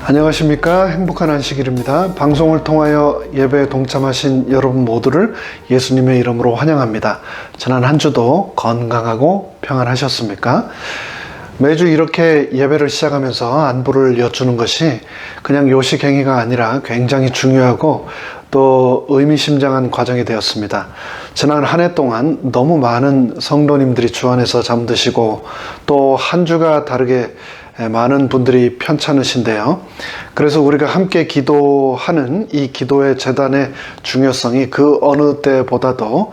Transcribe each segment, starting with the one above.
안녕하십니까. 행복한 안식일입니다. 방송을 통하여 예배에 동참하신 여러분 모두를 예수님의 이름으로 환영합니다. 지난 한 주도 건강하고 평안하셨습니까? 매주 이렇게 예배를 시작하면서 안부를 여쭈는 것이 그냥 요식행위가 아니라 굉장히 중요하고 또 의미심장한 과정이 되었습니다. 지난 한 해 동안 너무 많은 성도님들이 주 안에서 잠드시고 또 한 주가 다르게 많은 분들이 편찮으신데요. 그래서 우리가 함께 기도하는 이 기도의 재단의 중요성이 그 어느 때보다도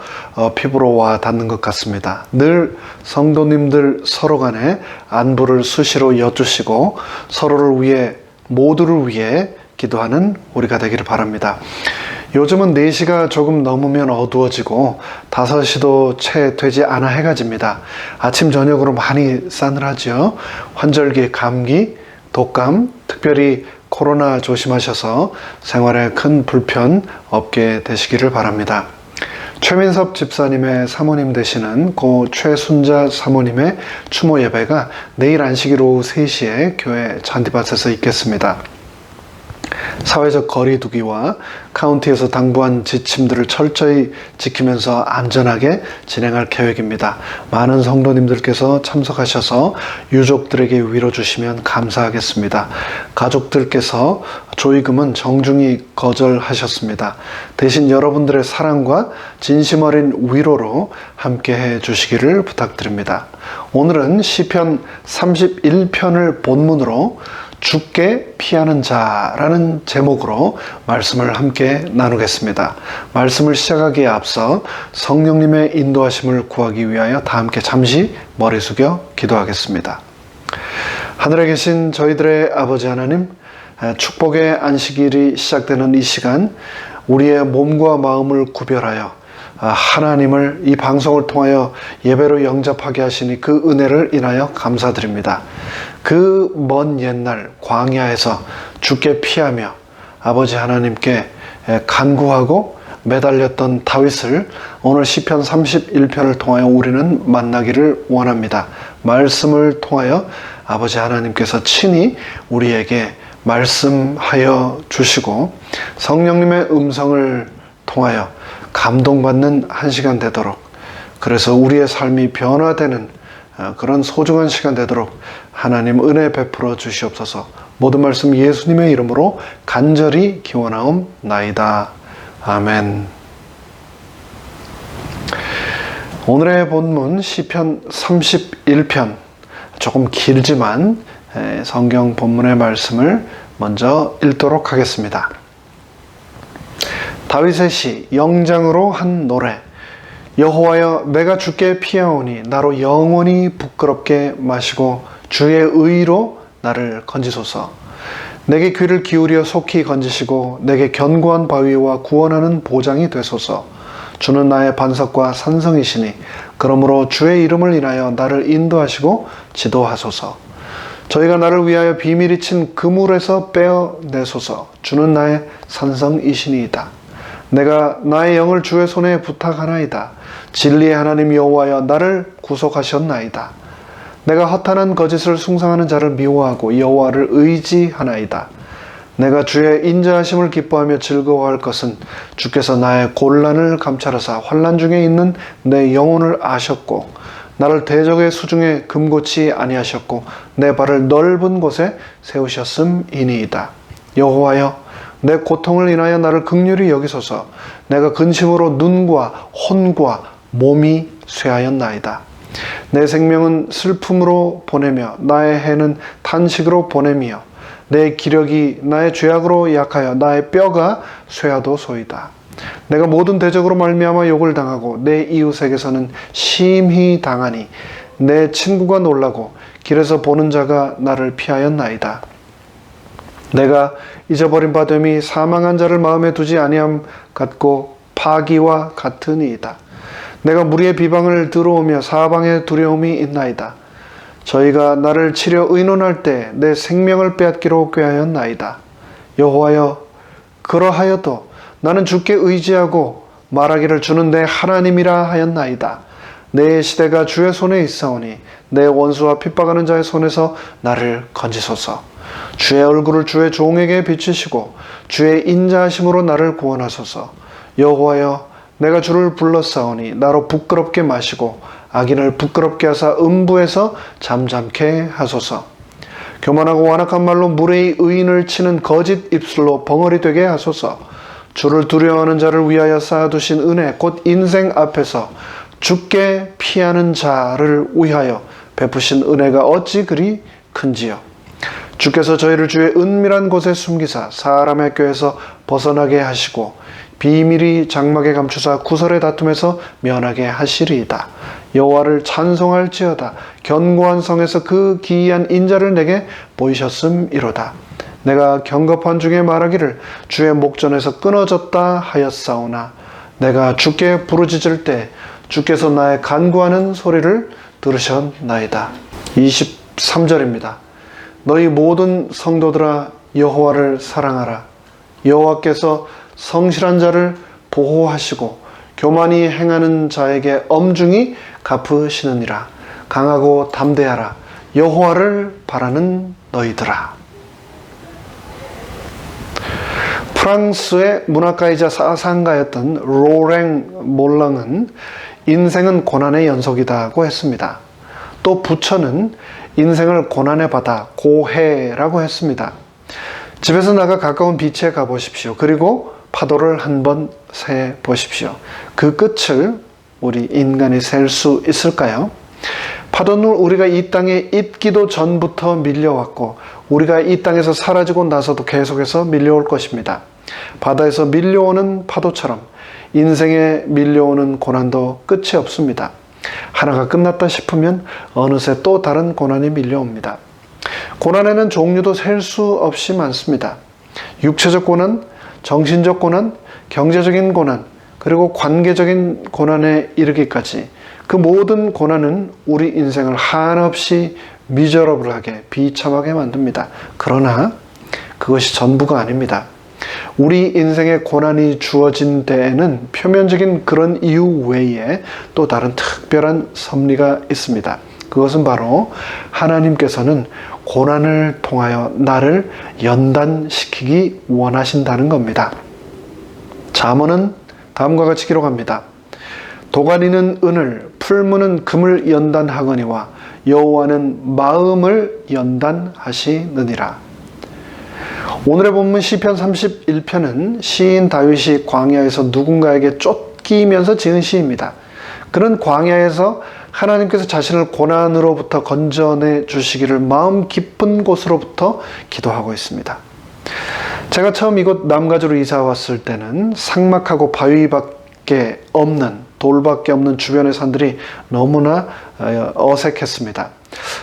피부로 와 닿는 것 같습니다. 늘 성도님들 서로 간에 안부를 수시로 여쭈시고 서로를 위해, 모두를 위해 기도하는 우리가 되기를 바랍니다. 요즘은 4시가 조금 넘으면 어두워지고 5시도 채 되지 않아 해가 집니다. 아침 저녁으로 많이 싸늘하죠. 환절기, 감기, 독감, 특별히 코로나 조심하셔서 생활에 큰 불편 없게 되시기를 바랍니다. 최민섭 집사님의 사모님 되시는 고 최순자 사모님의 추모 예배가 내일 안식일 오후 3시에 교회 잔디밭에서 있겠습니다. 사회적 거리 두기와 카운티에서 당부한 지침들을 철저히 지키면서 안전하게 진행할 계획입니다. 많은 성도님들께서 참석하셔서 유족들에게 위로 주시면 감사하겠습니다. 가족들께서 조의금은 정중히 거절하셨습니다. 대신 여러분들의 사랑과 진심 어린 위로로 함께 해 주시기를 부탁드립니다. 오늘은 시편 31편을 본문으로 죽게 피하는 자라는 제목으로 말씀을 함께 나누겠습니다. 말씀을 시작하기에 앞서 성령님의 인도하심을 구하기 위하여 다 함께 잠시 머리 숙여 기도하겠습니다. 하늘에 계신 저희들의 아버지 하나님, 축복의 안식일이 시작되는 이 시간 우리의 몸과 마음을 구별하여 하나님을 이 방송을 통하여 예배로 영접하게 하시니 그 은혜를 인하여 감사드립니다. 그 먼 옛날 광야에서 죽게 피하며 아버지 하나님께 간구하고 매달렸던 다윗을 오늘 시편 31편을 통하여 우리는 만나기를 원합니다. 말씀을 통하여 아버지 하나님께서 친히 우리에게 말씀하여 주시고 성령님의 음성을 통하여 감동받는 한 시간 되도록, 그래서 우리의 삶이 변화되는 그런 소중한 시간 되도록 하나님 은혜 베풀어 주시옵소서. 모든 말씀 예수님의 이름으로 간절히 기원하옵나이다. 아멘. 오늘의 본문 시편 31편, 조금 길지만 성경 본문의 말씀을 먼저 읽도록 하겠습니다. 다윗의 시, 영장으로 한 노래. 여호와여, 내가 주께 피하오니 나로 영원히 부끄럽게 마시고 주의 의로 나를 건지소서. 내게 귀를 기울여 속히 건지시고 내게 견고한 바위와 구원하는 보장이 되소서. 주는 나의 반석과 산성이시니 그러므로 주의 이름을 인하여 나를 인도하시고 지도하소서. 저희가 나를 위하여 비밀이 친 그물에서 빼어내소서. 주는 나의 산성이시니이다. 내가 나의 영을 주의 손에 부탁하나이다. 진리의 하나님 여호와여, 나를 구속하셨나이다. 내가 허탄한 거짓을 숭상하는 자를 미워하고 여호와를 의지하나이다. 내가 주의 인자하심을 기뻐하며 즐거워할 것은 주께서 나의 곤란을 감찰하사 환난 중에 있는 내 영혼을 아셨고 나를 대적의 수중에 금고치 아니하셨고 내 발을 넓은 곳에 세우셨음이니이다. 여호와여, 내 고통을 인하여 나를 긍휼히 여기소서. 내가 근심으로 눈과 혼과 몸이 쇠하였나이다. 내 생명은 슬픔으로 보내며 나의 해는 탄식으로 보내며 내 기력이 나의 죄악으로 약하여 나의 뼈가 쇠하도소이다. 내가 모든 대적으로 말미암아 욕을 당하고 내 이웃에게서는 심히 당하니 내 친구가 놀라고 길에서 보는 자가 나를 피하였나이다. 내가 잊어버린 바 됨이 사망한 자를 마음에 두지 아니함 같고 파기와 같으니이다. 내가 무리의 비방을 들어오며 사방에 두려움이 있나이다. 저희가 나를 치려 의논할 때 내 생명을 빼앗기로 꾀하였나이다. 여호와여, 그러하여도 나는 주께 의지하고 말하기를 주는 내 하나님이라 하였나이다. 내 시대가 주의 손에 있사오니 내 원수와 핍박하는 자의 손에서 나를 건지소서. 주의 얼굴을 주의 종에게 비추시고 주의 인자하심으로 나를 구원하소서. 여호와여, 내가 주를 불렀사오니 나로 부끄럽게 마시고 악인을 부끄럽게 하사 음부에서 잠잠케 하소서. 교만하고 완악한 말로 무례히 의인을 치는 거짓 입술로 벙어리 되게 하소서. 주를 두려워하는 자를 위하여 쌓아두신 은혜 곧 인생 앞에서 주께 피하는 자를 위하여 베푸신 은혜가 어찌 그리 큰지요. 주께서 저희를 주의 은밀한 곳에 숨기사 사람의 꾀에서 벗어나게 하시고 비밀이 장막에 감추사 구설의 다툼에서 면하게 하시리이다. 여호와를 찬송할지어다. 견고한 성에서 그 기이한 인자를 내게 보이셨음이로다. 내가 경겁한 중에 말하기를 주의 목전에서 끊어졌다 하였사오나 내가 주께 부르짖을 때 주께서 나의 간구하는 소리를 들으셨나이다. 23절입니다. 너희 모든 성도들아 여호와를 사랑하라. 여호와께서 성실한 자를 보호하시고 교만히 행하는 자에게 엄중히 갚으시느니라. 강하고 담대하라. 여호와를 바라는 너희들아. 프랑스의 문학가이자 사상가였던 로랭 몰랑은 인생은 고난의 연속이다고 했습니다. 또 부처는 인생을 고난의 바다, 고해라고 했습니다. 집에서 나가 가까운 비치에 가보십시오. 그리고 파도를 한번 세 보십시오. 그 끝을 우리 인간이 셀 수 있을까요? 파도는 우리가 이 땅에 있기도 전부터 밀려왔고 우리가 이 땅에서 사라지고 나서도 계속해서 밀려올 것입니다. 바다에서 밀려오는 파도처럼 인생에 밀려오는 고난도 끝이 없습니다. 하나가 끝났다 싶으면 어느새 또 다른 고난이 밀려옵니다. 고난에는 종류도 셀 수 없이 많습니다. 육체적 고난, 정신적 고난, 경제적인 고난, 그리고 관계적인 고난에 이르기까지 그 모든 고난은 우리 인생을 한없이 미저러블하게 비참하게 만듭니다. 그러나 그것이 전부가 아닙니다. 우리 인생에 고난이 주어진 데에는 표면적인 그런 이유 외에 또 다른 특별한 섭리가 있습니다. 그것은 바로 하나님께서는 고난을 통하여 나를 연단시키기 원하신다는 겁니다. 잠언은 다음과 같이 기록합니다. 도가니는 은을, 풀무는 금을 연단하거니와 여호와는 마음을 연단하시느니라. 오늘의 본문 시편 31편은 시인 다윗이 광야에서 누군가에게 쫓기면서 지은 시입니다. 그는 광야에서 하나님께서 자신을 고난으로부터 건져내 주시기를 마음 깊은 곳으로부터 기도하고 있습니다. 제가 처음 이곳 남가주로 이사 왔을 때는 삭막하고 바위밖에 없는, 돌밖에 없는 주변의 산들이 너무나 어색했습니다.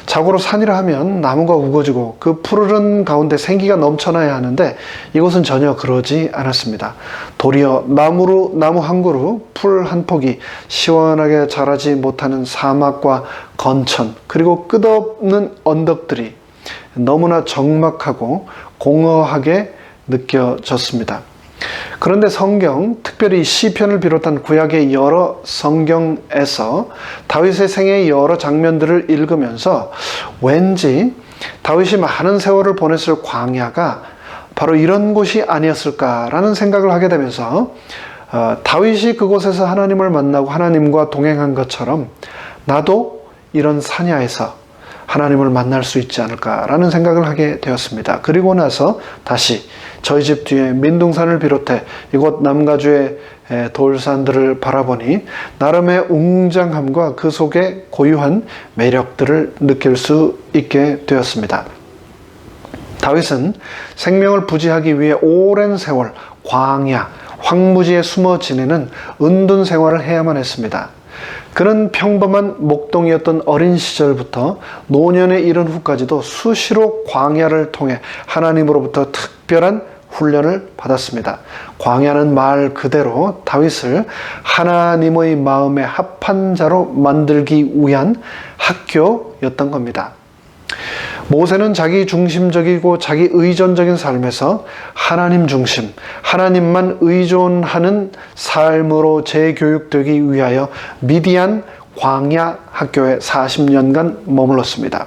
자고로 산이라 하면 나무가 우거지고 그 푸르른 가운데 생기가 넘쳐나야 하는데 이곳은 전혀 그러지 않았습니다. 도리어 나무 한 그루, 풀 한 폭이 시원하게 자라지 못하는 사막과 건천, 그리고 끝없는 언덕들이 너무나 적막하고 공허하게 느껴졌습니다. 그런데 성경, 특별히 시편을 비롯한 구약의 여러 성경에서 다윗의 생애의 여러 장면들을 읽으면서 왠지 다윗이 많은 세월을 보냈을 광야가 바로 이런 곳이 아니었을까라는 생각을 하게 되면서 다윗이 그곳에서 하나님을 만나고 하나님과 동행한 것처럼 나도 이런 산야에서 하나님을 만날 수 있지 않을까라는 생각을 하게 되었습니다. 그리고 나서 다시 저희 집 뒤에 민둥산을 비롯해 이곳 남가주의 돌산들을 바라보니 나름의 웅장함과 그 속에 고유한 매력들을 느낄 수 있게 되었습니다. 다윗은 생명을 부지하기 위해 오랜 세월 광야, 황무지에 숨어 지내는 은둔 생활을 해야만 했습니다. 그는 평범한 목동이었던 어린 시절부터 노년에 이른 후까지도 수시로 광야를 통해 하나님으로부터 특별한 훈련을 받았습니다. 광야는 말 그대로 다윗을 하나님의 마음에 합한 자로 만들기 위한 학교였던 겁니다. 모세는 자기 중심적이고 자기 의존적인 삶에서 하나님 중심, 하나님만 의존하는 삶으로 재교육되기 위하여 미디안 광야 학교에 40년간 머물렀습니다.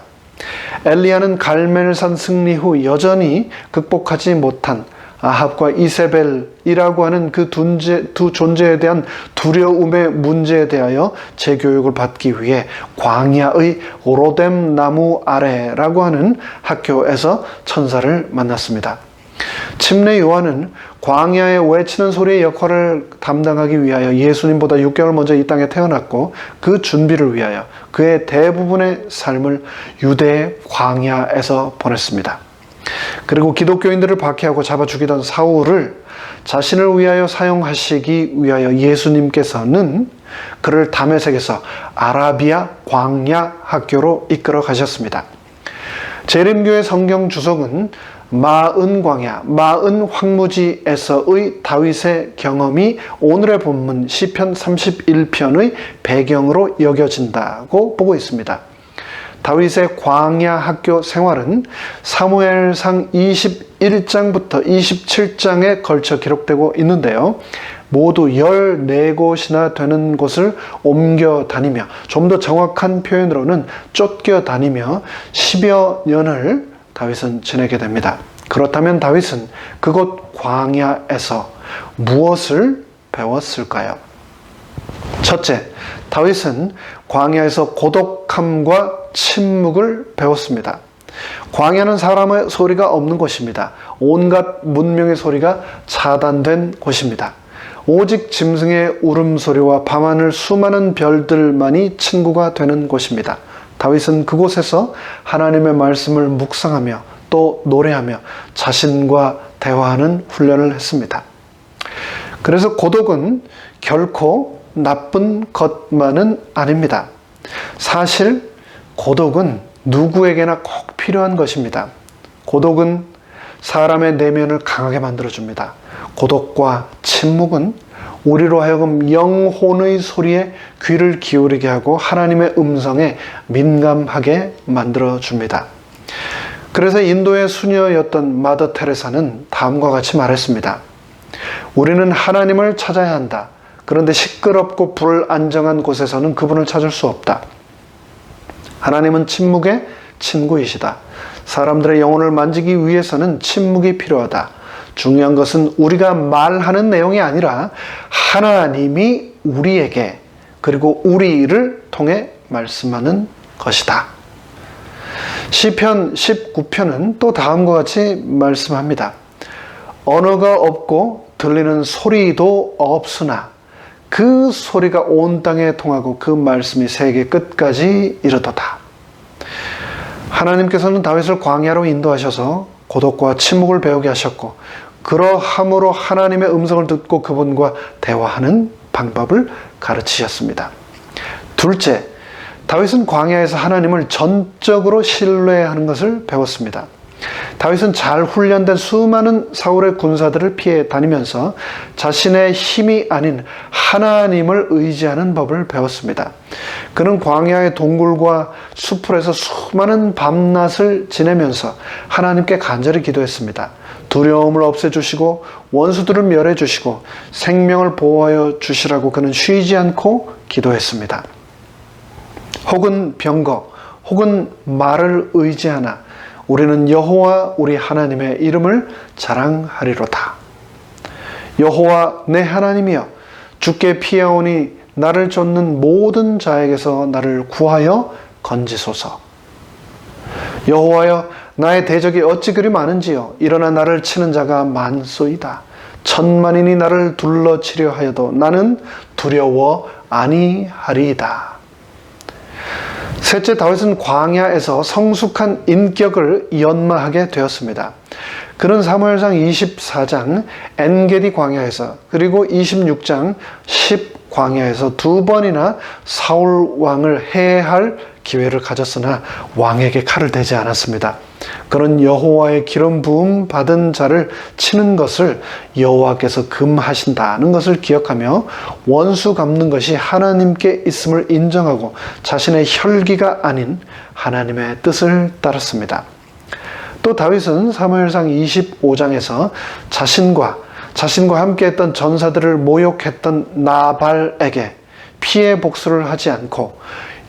엘리야는 갈멜산 승리 후 여전히 극복하지 못한 아합과 이세벨이라고 하는 그 두 존재에 대한 두려움의 문제에 대하여 재교육을 받기 위해 광야의 오로뎀 나무 아래라고 하는 학교에서 천사를 만났습니다. 침례 요한은 광야에 외치는 소리의 역할을 담당하기 위하여 예수님보다 6개월 먼저 이 땅에 태어났고, 그 준비를 위하여 그의 대부분의 삶을 유대의 광야에서 보냈습니다. 그리고 기독교인들을 박해하고 잡아 죽이던 사울을 자신을 위하여 사용하시기 위하여 예수님께서는 그를 다메섹에서 아라비아 광야 학교로 이끌어 가셨습니다. 재림교의 성경 주석은 마은 광야, 마은 황무지에서의 다윗의 경험이 오늘의 본문 시편 31편의 배경으로 여겨진다고 보고 있습니다. 다윗의 광야 학교 생활은 사무엘상 21장부터 27장에 걸쳐 기록되고 있는데요. 모두 14곳이나 되는 곳을 옮겨 다니며, 좀 더 정확한 표현으로는 쫓겨 다니며 10여 년을 다윗은 지내게 됩니다. 그렇다면 다윗은 그곳 광야에서 무엇을 배웠을까요? 첫째, 다윗은 광야에서 고독함과 침묵을 배웠습니다. 광야는 사람의 소리가 없는 곳입니다. 온갖 문명의 소리가 차단된 곳입니다. 오직 짐승의 울음소리와 밤하늘 수많은 별들만이 친구가 되는 곳입니다. 다윗은 그곳에서 하나님의 말씀을 묵상하며 또 노래하며 자신과 대화하는 훈련을 했습니다. 그래서 고독은 결코 나쁜 것만은 아닙니다. 사실 고독은 누구에게나 꼭 필요한 것입니다. 고독은 사람의 내면을 강하게 만들어줍니다. 고독과 침묵은 우리로 하여금 영혼의 소리에 귀를 기울이게 하고 하나님의 음성에 민감하게 만들어줍니다. 그래서 인도의 수녀였던 마더 테레사는 다음과 같이 말했습니다. 우리는 하나님을 찾아야 한다. 그런데 시끄럽고 불안정한 곳에서는 그분을 찾을 수 없다. 하나님은 침묵의 친구이시다. 사람들의 영혼을 만지기 위해서는 침묵이 필요하다. 중요한 것은 우리가 말하는 내용이 아니라 하나님이 우리에게 그리고 우리를 통해 말씀하는 것이다. 시편 19편은 또 다음과 같이 말씀합니다. 언어가 없고 들리는 소리도 없으나 그 소리가 온 땅에 통하고 그 말씀이 세계 끝까지 이르도다. 하나님께서는 다윗을 광야로 인도하셔서 고독과 침묵을 배우게 하셨고, 그러함으로 하나님의 음성을 듣고 그분과 대화하는 방법을 가르치셨습니다. 둘째, 다윗은 광야에서 하나님을 전적으로 신뢰하는 것을 배웠습니다. 다윗은 잘 훈련된 수많은 사울의 군사들을 피해 다니면서 자신의 힘이 아닌 하나님을 의지하는 법을 배웠습니다. 그는 광야의 동굴과 수풀에서 수많은 밤낮을 지내면서 하나님께 간절히 기도했습니다. 두려움을 없애주시고 원수들을 멸해주시고 생명을 보호하여 주시라고 그는 쉬지 않고 기도했습니다. 혹은 병거, 혹은 말을 의지하나 우리는 여호와 우리 하나님의 이름을 자랑하리로다. 여호와 내 하나님이여, 주께 피하오니 나를 쫓는 모든 자에게서 나를 구하여 건지소서. 여호와여, 나의 대적이 어찌 그리 많은지요. 일어나 나를 치는 자가 많소이다. 천만인이 나를 둘러치려 하여도 나는 두려워 아니하리이다. 셋째, 다윗은 광야에서 성숙한 인격을 연마하게 되었습니다. 그는 사무엘상 24장 엔게디 광야에서 그리고 26장 10 광야에서 두 번이나 사울 왕을 해할 기회를 가졌으나 왕에게 칼을 대지 않았습니다. 그는 여호와의 기름 부음 받은 자를 치는 것을 여호와께서 금하신다는 것을 기억하며 원수 갚는 것이 하나님께 있음을 인정하고 자신의 혈기가 아닌 하나님의 뜻을 따랐습니다. 또 다윗은 사무엘상 25장에서 자신과 함께 했던 전사들을 모욕했던 나발에게 피해 복수를 하지 않고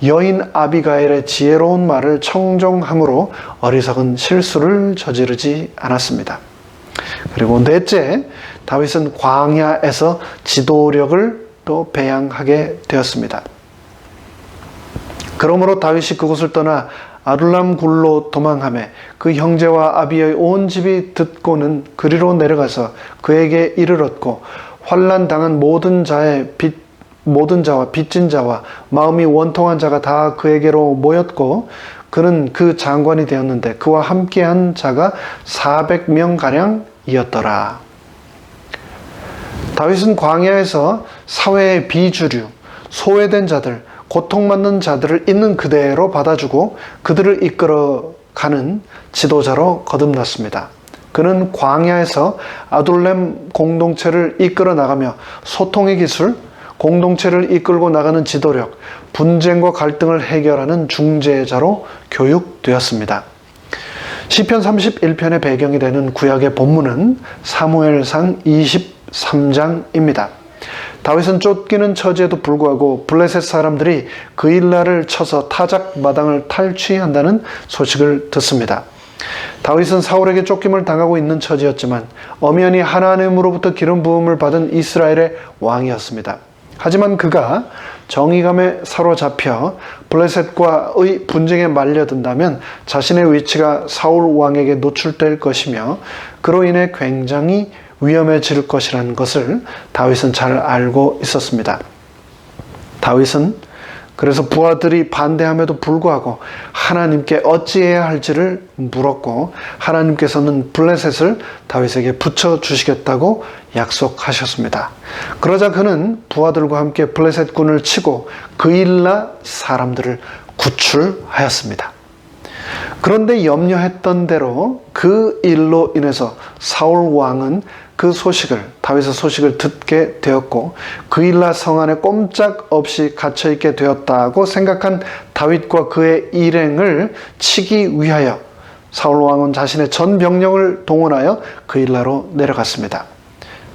여인 아비가일의 지혜로운 말을 청종함으로 어리석은 실수를 저지르지 않았습니다. 그리고 넷째, 다윗은 광야에서 지도력을 또 배양하게 되었습니다. 그러므로 다윗이 그곳을 떠나 아둘람 굴로 도망하매 그 형제와 아비의 온 집이 듣고는 그리로 내려가서 그에게 이를 얻고 환난 당한 모든 자와 빚진 자와 마음이 원통한 자가 다 그에게로 모였고 그는 그 장관이 되었는데 그와 함께한 자가 400명가량이었더라. 다윗은 광야에서 사회의 비주류, 소외된 자들, 고통받는 자들을 있는 그대로 받아주고 그들을 이끌어가는 지도자로 거듭났습니다. 그는 광야에서 아둘람 공동체를 이끌어 나가며 소통의 기술, 공동체를 이끌고 나가는 지도력, 분쟁과 갈등을 해결하는 중재자로 교육되었습니다. 시편 31편의 배경이 되는 구약의 본문은 사무엘상 23장입니다. 다윗은 쫓기는 처지에도 불구하고 블레셋 사람들이 그일라를 쳐서 타작 마당을 탈취한다는 소식을 듣습니다. 다윗은 사울에게 쫓김을 당하고 있는 처지였지만 엄연히 하나님으로부터 기름 부음을 받은 이스라엘의 왕이었습니다. 하지만 그가 정의감에 사로잡혀 블레셋과의 분쟁에 말려든다면 자신의 위치가 사울 왕에게 노출될 것이며 그로 인해 굉장히 위험해질 것이라는 것을 다윗은 잘 알고 있었습니다. 다윗은 그래서 부하들이 반대함에도 불구하고 하나님께 어찌해야 할지를 물었고 하나님께서는 블레셋을 다윗에게 붙여주시겠다고 약속하셨습니다. 그러자 그는 부하들과 함께 블레셋 군을 치고 그일라 사람들을 구출하였습니다. 그런데 염려했던 대로 그 일로 인해서 사울 왕은 그 소식을, 다윗의 소식을 듣게 되었고 그일라 성 안에 꼼짝없이 갇혀있게 되었다고 생각한 다윗과 그의 일행을 치기 위하여 사울 왕은 자신의 전 병력을 동원하여 그일라로 내려갔습니다.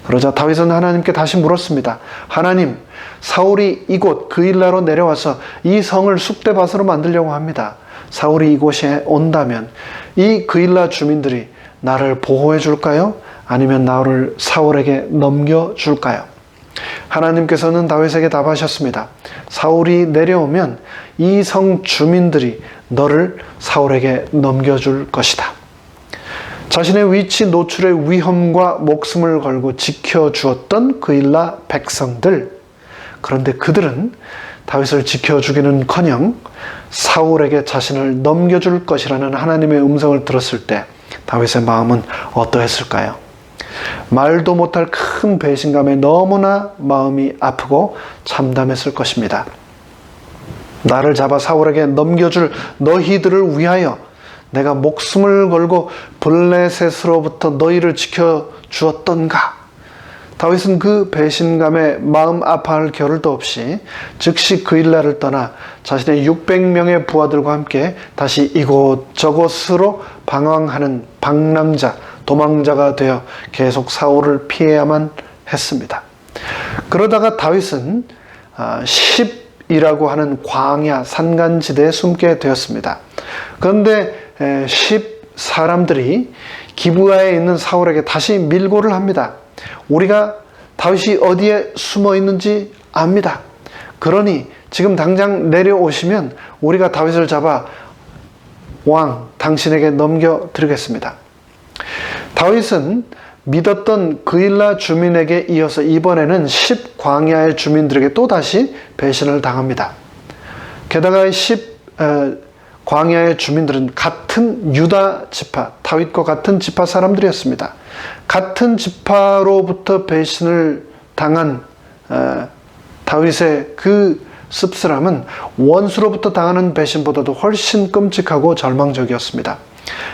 그러자 다윗은 하나님께 다시 물었습니다. 하나님, 사울이 이곳 그일라로 내려와서 이 성을 쑥대밭으로 만들려고 합니다. 사울이 이곳에 온다면 이 그일라 주민들이 나를 보호해 줄까요? 아니면 나를 사울에게 넘겨줄까요? 하나님께서는 다윗에게 답하셨습니다. 사울이 내려오면 이 성 주민들이 너를 사울에게 넘겨줄 것이다. 자신의 위치 노출의 위험과 목숨을 걸고 지켜주었던 그일라 백성들, 그런데 그들은 다윗을 지켜주기는커녕 사울에게 자신을 넘겨줄 것이라는 하나님의 음성을 들었을 때 다윗의 마음은 어떠했을까요? 말도 못할 큰 배신감에 너무나 마음이 아프고 참담했을 것입니다. 나를 잡아 사울에게 넘겨줄 너희들을 위하여 내가 목숨을 걸고 블레셋으로부터 너희를 지켜주었던가? 다윗은 그 배신감에 마음 아파할 겨를도 없이 즉시 그일라를 떠나 자신의 600명의 부하들과 함께 다시 이곳저곳으로 방황하는 방랑자, 도망자가 되어 계속 사울을 피해야만 했습니다. 그러다가 다윗은 10이라고 하는 광야 산간지대에 숨게 되었습니다. 그런데 10 사람들이 기브아에 있는 사울에게 다시 밀고를 합니다. 우리가 다윗이 어디에 숨어 있는지 압니다. 그러니 지금 당장 내려오시면 우리가 다윗을 잡아 왕 당신에게 넘겨드리겠습니다. 다윗은 믿었던 그일라 주민에게 이어서 이번에는 10 광야의 주민들에게 또다시 배신을 당합니다. 게다가 10 광야의 주민들은 같은 유다 지파, 다윗과 같은 지파 사람들이었습니다. 같은 지파로부터 배신을 당한 다윗의 그 씁쓸함은 원수로부터 당하는 배신보다도 훨씬 끔찍하고 절망적이었습니다.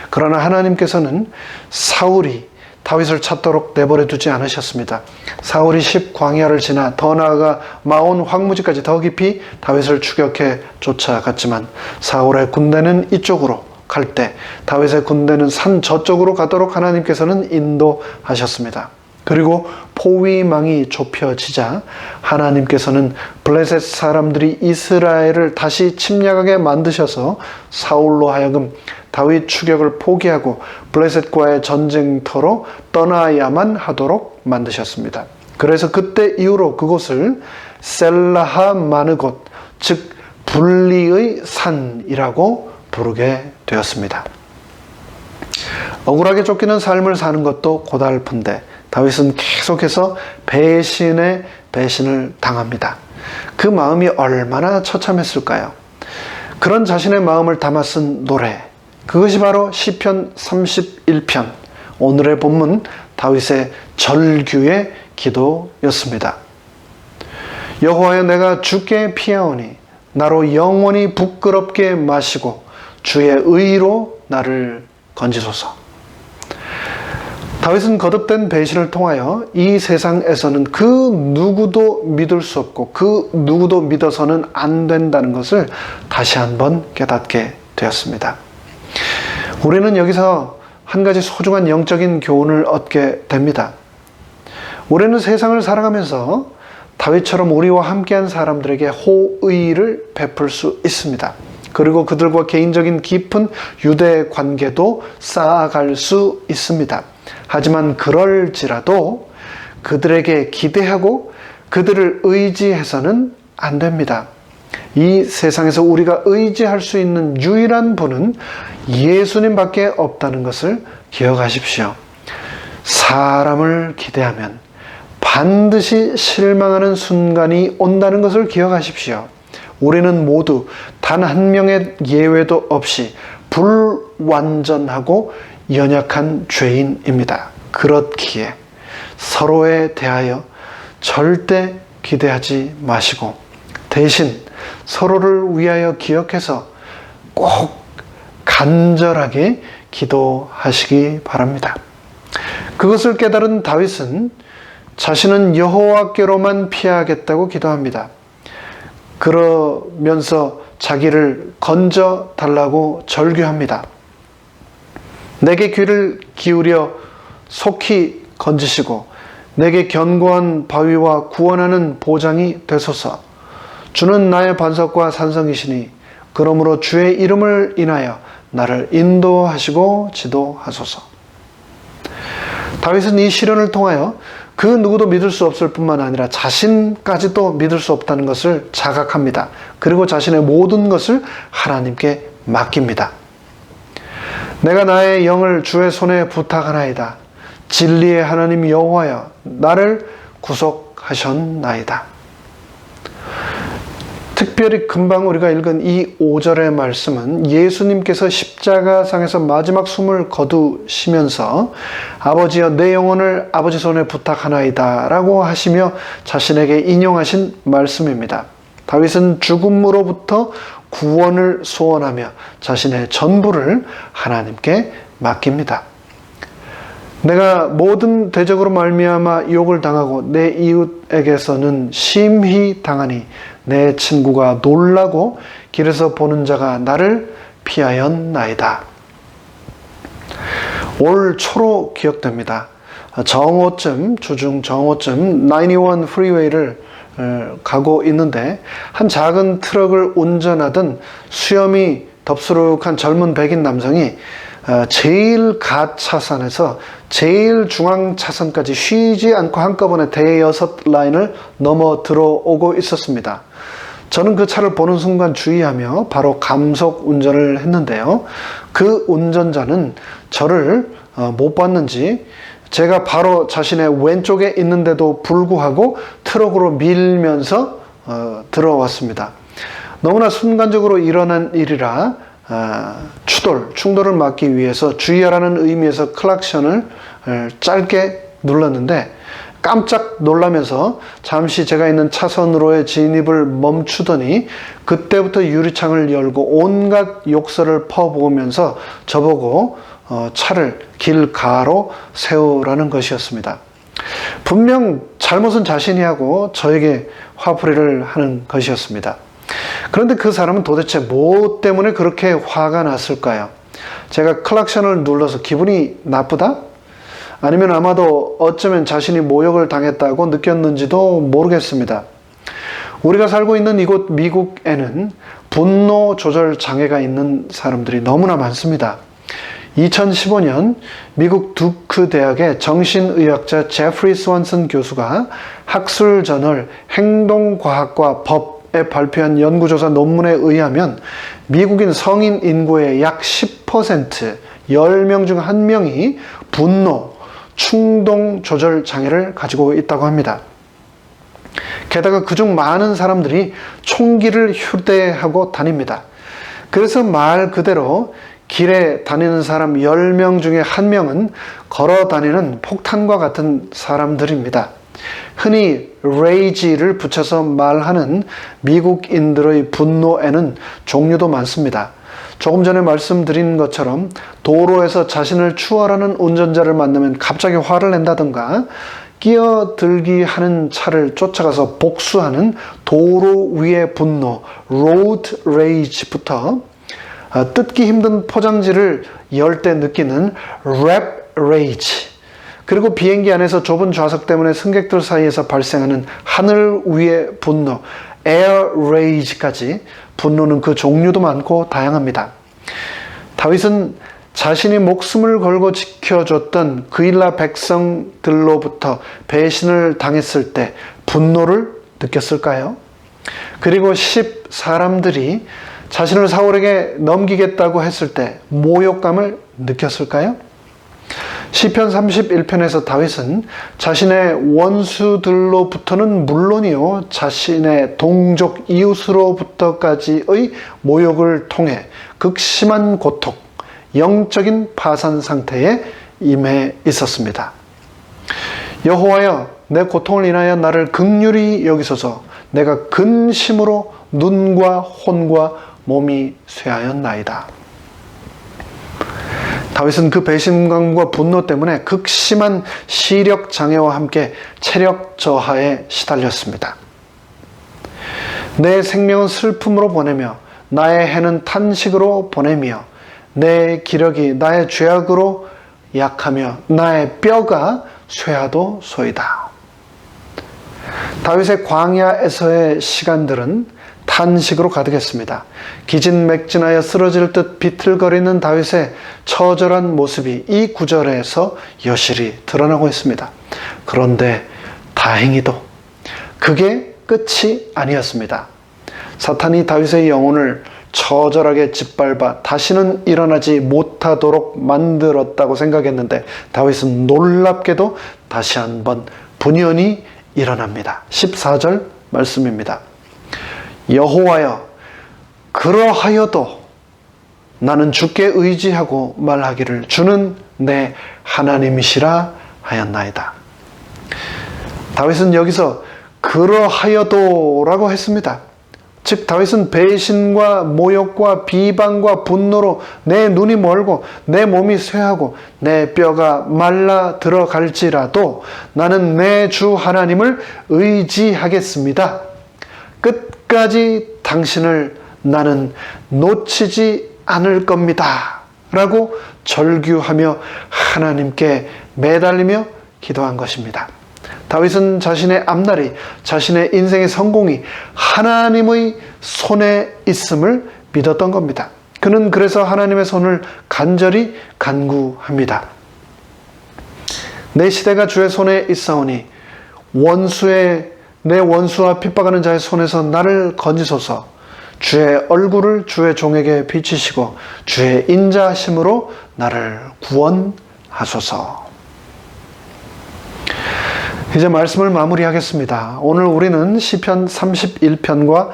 그러나 하나님께서는 사울이 다윗을 찾도록 내버려 두지 않으셨습니다. 사울이 10 광야를 지나 더 나아가 마온 황무지까지 더 깊이 다윗을 추격해 쫓아갔지만 사울의 군대는 이쪽으로 갈 때 다윗의 군대는 산 저쪽으로 가도록 하나님께서는 인도하셨습니다. 그리고 포위망이 좁혀지자 하나님께서는 블레셋 사람들이 이스라엘을 다시 침략하게 만드셔서 사울로 하여금 다윗 추격을 포기하고 블레셋과의 전쟁터로 떠나야만 하도록 만드셨습니다. 그래서 그때 이후로 그곳을 셀라하 마느곳, 즉 분리의 산이라고 부르게 되었습니다. 억울하게 쫓기는 삶을 사는 것도 고달픈데 다윗은 계속해서 배신에 배신을 당합니다. 그 마음이 얼마나 처참했을까요? 그런 자신의 마음을 담아 쓴 노래, 그것이 바로 시편 31편, 오늘의 본문 다윗의 절규의 기도였습니다. 여호와여, 내가 주께 피하오니 나로 영원히 부끄럽게 마시고 주의 의로 나를 건지소서. 다윗은 거듭된 배신을 통하여 이 세상에서는 그 누구도 믿을 수 없고 그 누구도 믿어서는 안 된다는 것을 다시 한번 깨닫게 되었습니다. 우리는 여기서 한 가지 소중한 영적인 교훈을 얻게 됩니다. 우리는 세상을 살아가면서 다윗처럼 우리와 함께한 사람들에게 호의를 베풀 수 있습니다. 그리고 그들과 개인적인 깊은 유대 관계도 쌓아갈 수 있습니다. 하지만 그럴지라도 그들에게 기대하고 그들을 의지해서는 안 됩니다. 이 세상에서 우리가 의지할 수 있는 유일한 분은 예수님밖에 없다는 것을 기억하십시오. 사람을 기대하면 반드시 실망하는 순간이 온다는 것을 기억하십시오. 우리는 모두 단 한 명의 예외도 없이 불완전하고 연약한 죄인입니다. 그렇기에 서로에 대하여 절대 기대하지 마시고 대신 서로를 위하여 기억해서 꼭 간절하게 기도하시기 바랍니다. 그것을 깨달은 다윗은 자신은 여호와께로만 피하겠다고 기도합니다. 그러면서 자기를 건져 달라고 절규합니다. 내게 귀를 기울여 속히 건지시고 내게 견고한 바위와 구원하는 보장이 되소서. 주는 나의 반석과 산성이시니 그러므로 주의 이름을 인하여 나를 인도하시고 지도하소서. 다윗은 이 시련을 통하여 그 누구도 믿을 수 없을 뿐만 아니라 자신까지도 믿을 수 없다는 것을 자각합니다. 그리고 자신의 모든 것을 하나님께 맡깁니다. 내가 나의 영을 주의 손에 부탁하나이다. 진리의 하나님 여호와여, 나를 구속하셨나이다. 특별히 금방 우리가 읽은 이 5절의 말씀은 예수님께서 십자가상에서 마지막 숨을 거두시면서 아버지여 내 영혼을 아버지 손에 부탁하나이다 라고 하시며 자신에게 인용하신 말씀입니다. 다윗은 죽음으로부터 구원을 소원하며 자신의 전부를 하나님께 맡깁니다. 내가 모든 대적으로 말미암아 욕을 당하고 내 이웃에게서는 심히 당하니 내 친구가 놀라고 길에서 보는 자가 나를 피하였나이다. 올 초로 기억됩니다. 주중 정오쯤 91 프리웨이를 가고 있는데 한 작은 트럭을 운전하던 수염이 덥수룩한 젊은 백인 남성이 제일 갓 차선에서 제일 중앙 차선까지 쉬지 않고 한꺼번에 대여섯 라인을 넘어 들어오고 있었습니다. 저는 그 차를 보는 순간 주의하며 바로 감속 운전을 했는데요. 그 운전자는 저를 못 봤는지 제가 바로 자신의 왼쪽에 있는데도 불구하고 트럭으로 밀면서 들어왔습니다. 너무나 순간적으로 일어난 일이라 충돌을 막기 위해서 주의하라는 의미에서 클락션을 짧게 눌렀는데 깜짝 놀라면서 잠시 제가 있는 차선으로의 진입을 멈추더니 그때부터 유리창을 열고 온갖 욕설을 퍼부으면서 저보고 차를 길가로 세우라는 것이었습니다. 분명 잘못은 자신이 하고 저에게 화풀이를 하는 것이었습니다. 그런데 그 사람은 도대체 뭐 때문에 그렇게 화가 났을까요? 제가 클락션을 눌러서 기분이 나쁘다? 아니면 아마도 어쩌면 자신이 모욕을 당했다고 느꼈는지도 모르겠습니다. 우리가 살고 있는 이곳 미국에는 분노 조절 장애가 있는 사람들이 너무나 많습니다. 2015년 미국 두크 대학의 정신의학자 제프리 스완슨 교수가 학술 저널 행동과학과 법에 발표한 연구조사 논문에 의하면 미국인 성인 인구의 약 10%, 10명 중 1명이 분노, 충동 조절 장애를 가지고 있다고 합니다. 게다가 그중 많은 사람들이 총기를 휴대하고 다닙니다. 그래서 말 그대로 길에 다니는 사람 10명 중에 1명은 걸어 다니는 폭탄과 같은 사람들입니다. 흔히 rage를 붙여서 말하는 미국인들의 분노에는 종류도 많습니다. 조금 전에 말씀드린 것처럼 도로에서 자신을 추월하는 운전자를 만나면 갑자기 화를 낸다든가 끼어들기 하는 차를 쫓아가서 복수하는 도로 위의 분노, road rage부터 뜯기 힘든 포장지를 열 때 느끼는 rap rage, 그리고 비행기 안에서 좁은 좌석 때문에 승객들 사이에서 발생하는 하늘 위의 분노, air rage까지 분노는 그 종류도 많고 다양합니다. 다윗은 자신이 목숨을 걸고 지켜줬던 그일라 백성들로부터 배신을 당했을 때 분노를 느꼈을까요? 그리고 10 사람들이 자신을 사울에게 넘기겠다고 했을 때 모욕감을 느꼈을까요? 시편 31편에서 다윗은 자신의 원수들로부터는 물론이요, 자신의 동족 이웃으로부터까지의 모욕을 통해 극심한 고통, 영적인 파산 상태에 임해 있었습니다. 여호와여, 내 고통을 인하여 나를 긍휼히 여기소서. 내가 근심으로 눈과 혼과 몸이 쇠하였나이다. 다윗은 그 배신감과 분노 때문에 극심한 시력 장애와 함께 체력 저하에 시달렸습니다. 내 생명은 슬픔으로 보내며 나의 해는 탄식으로 보내며 내 기력이 나의 죄악으로 약하며 나의 뼈가 쇠하도 소이다. 다윗의 광야에서의 시간들은 탄식으로 가득했습니다. 기진맥진하여 쓰러질 듯 비틀거리는 다윗의 처절한 모습이 이 구절에서 여실히 드러나고 있습니다. 그런데 다행히도 그게 끝이 아니었습니다. 사탄이 다윗의 영혼을 처절하게 짓밟아 다시는 일어나지 못하도록 만들었다고 생각했는데 다윗은 놀랍게도 다시 한번 분연히 일어납니다. 14절 말씀입니다. 여호와여, 그러하여도 나는 주께 의지하고 말하기를 주는 내 하나님이시라 하였나이다. 다윗은 여기서 그러하여도라고 했습니다. 즉 다윗은 배신과 모욕과 비방과 분노로 내 눈이 멀고 내 몸이 쇠하고 내 뼈가 말라 들어갈지라도 나는 내 주 하나님을 의지하겠습니다. 끝까지 당신을 나는 놓치지 않을 겁니다. 라고 절규하며 하나님께 매달리며 기도한 것입니다. 다윗은 자신의 앞날이, 자신의 인생의 성공이 하나님의 손에 있음을 믿었던 겁니다. 그는 그래서 하나님의 손을 간절히 간구합니다. 내 시대가 주의 손에 있사오니 내 원수와 핍박하는 자의 손에서 나를 건지소서. 주의 얼굴을 주의 종에게 비치시고 주의 인자하심으로 나를 구원하소서. 이제 말씀을 마무리하겠습니다. 오늘 우리는 시편 31편과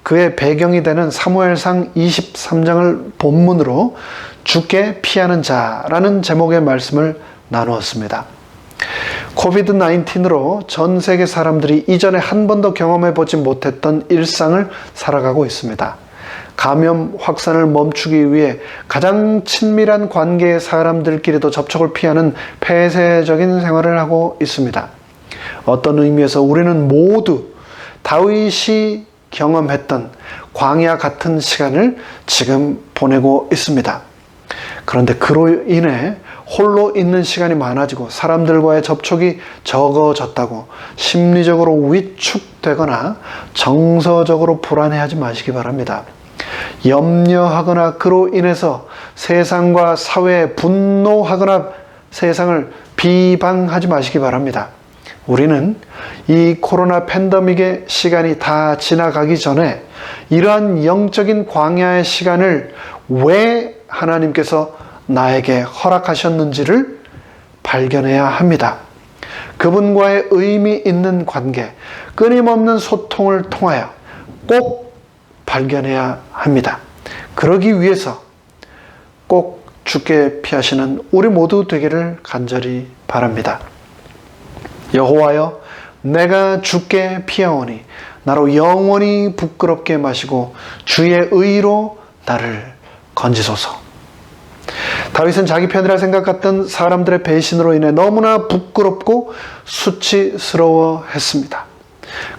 그의 배경이 되는 사무엘상 23장을 본문으로 주께 피하는 자라는 제목의 말씀을 나누었습니다. 코비드-19으로 전 세계 사람들이 이전에 한 번도 경험해 보지 못했던 일상을 살아가고 있습니다. 감염 확산을 멈추기 위해 가장 친밀한 관계의 사람들끼리도 접촉을 피하는 폐쇄적인 생활을 하고 있습니다. 어떤 의미에서 우리는 모두 다윗이 경험했던 광야 같은 시간을 지금 보내고 있습니다. 그런데 그로 인해 홀로 있는 시간이 많아지고 사람들과의 접촉이 적어졌다고 심리적으로 위축되거나 정서적으로 불안해하지 마시기 바랍니다. 염려하거나 그로 인해서 세상과 사회에 분노하거나 세상을 비방하지 마시기 바랍니다. 우리는 이 코로나 팬데믹의 시간이 다 지나가기 전에 이러한 영적인 광야의 시간을 왜 하나님께서 나에게 허락하셨는지를 발견해야 합니다. 그분과의 의미 있는 관계, 끊임없는 소통을 통하여 꼭 발견해야 합니다. 그러기 위해서 꼭 주께 피하시는 우리 모두 되기를 간절히 바랍니다. 여호와여, 내가 주께 피하오니 나로 영원히 부끄럽게 마시고 주의 의로 나를 건지소서. 다윗은 자기 편이라 생각했던 사람들의 배신으로 인해 너무나 부끄럽고 수치스러워 했습니다.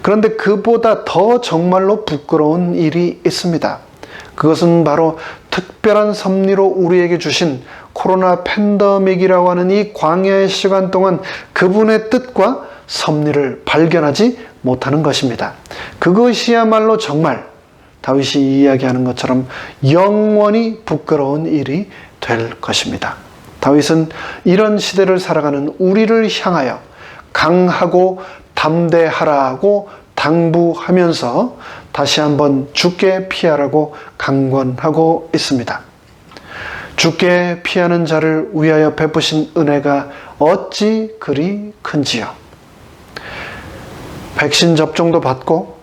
그런데 그보다 더 정말로 부끄러운 일이 있습니다. 그것은 바로 특별한 섭리로 우리에게 주신 코로나 팬데믹이라고 하는 이 광야의 시간 동안 그분의 뜻과 섭리를 발견하지 못하는 것입니다. 그것이야말로 정말 다윗이 이야기하는 것처럼 영원히 부끄러운 일이 될 것입니다. 다윗은 이런 시대를 살아가는 우리를 향하여 강하고 담대하라고 당부하면서 다시 한번 주께 피하라고 강권하고 있습니다. 주께 피하는 자를 위하여 베푸신 은혜가 어찌 그리 큰지요. 백신 접종도 받고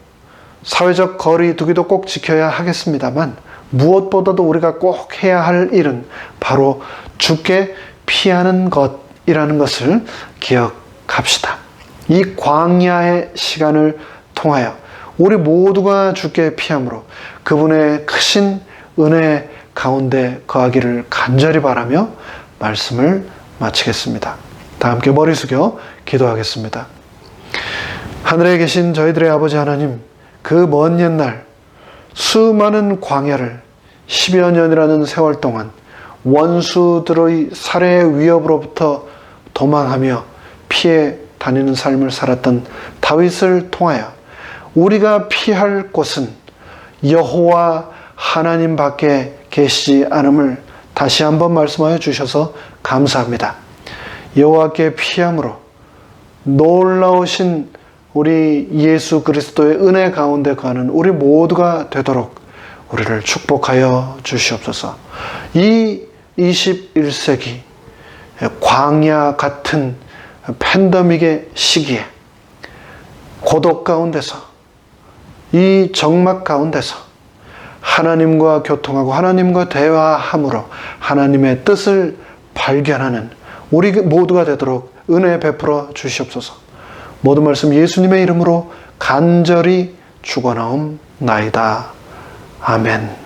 사회적 거리 두기도 꼭 지켜야 하겠습니다만 무엇보다도 우리가 꼭 해야 할 일은 바로 주께 피하는 것이라는 것을 기억합시다. 이 광야의 시간을 통하여 우리 모두가 주께 피함으로 그분의 크신 은혜 가운데 거하기를 간절히 바라며 말씀을 마치겠습니다. 다 함께 머리 숙여 기도하겠습니다. 하늘에 계신 저희들의 아버지 하나님, 그 먼 옛날 수많은 광야를 10여 년이라는 세월 동안 원수들의 살해의 위협으로부터 도망하며 피해 다니는 삶을 살았던 다윗을 통하여 우리가 피할 곳은 여호와 하나님밖에 계시지 않음을 다시 한번 말씀하여 주셔서 감사합니다. 여호와께 피함으로 놀라우신 우리 예수 그리스도의 은혜 가운데 거하는 우리 모두가 되도록 우리를 축복하여 주시옵소서. 이 21세기 광야 같은 팬데믹의 시기에 고독 가운데서 이 적막 가운데서 하나님과 교통하고 하나님과 대화함으로 하나님의 뜻을 발견하는 우리 모두가 되도록 은혜 베풀어 주시옵소서. 모든 말씀 예수님의 이름으로 간절히 축원하옵나이다. 아멘.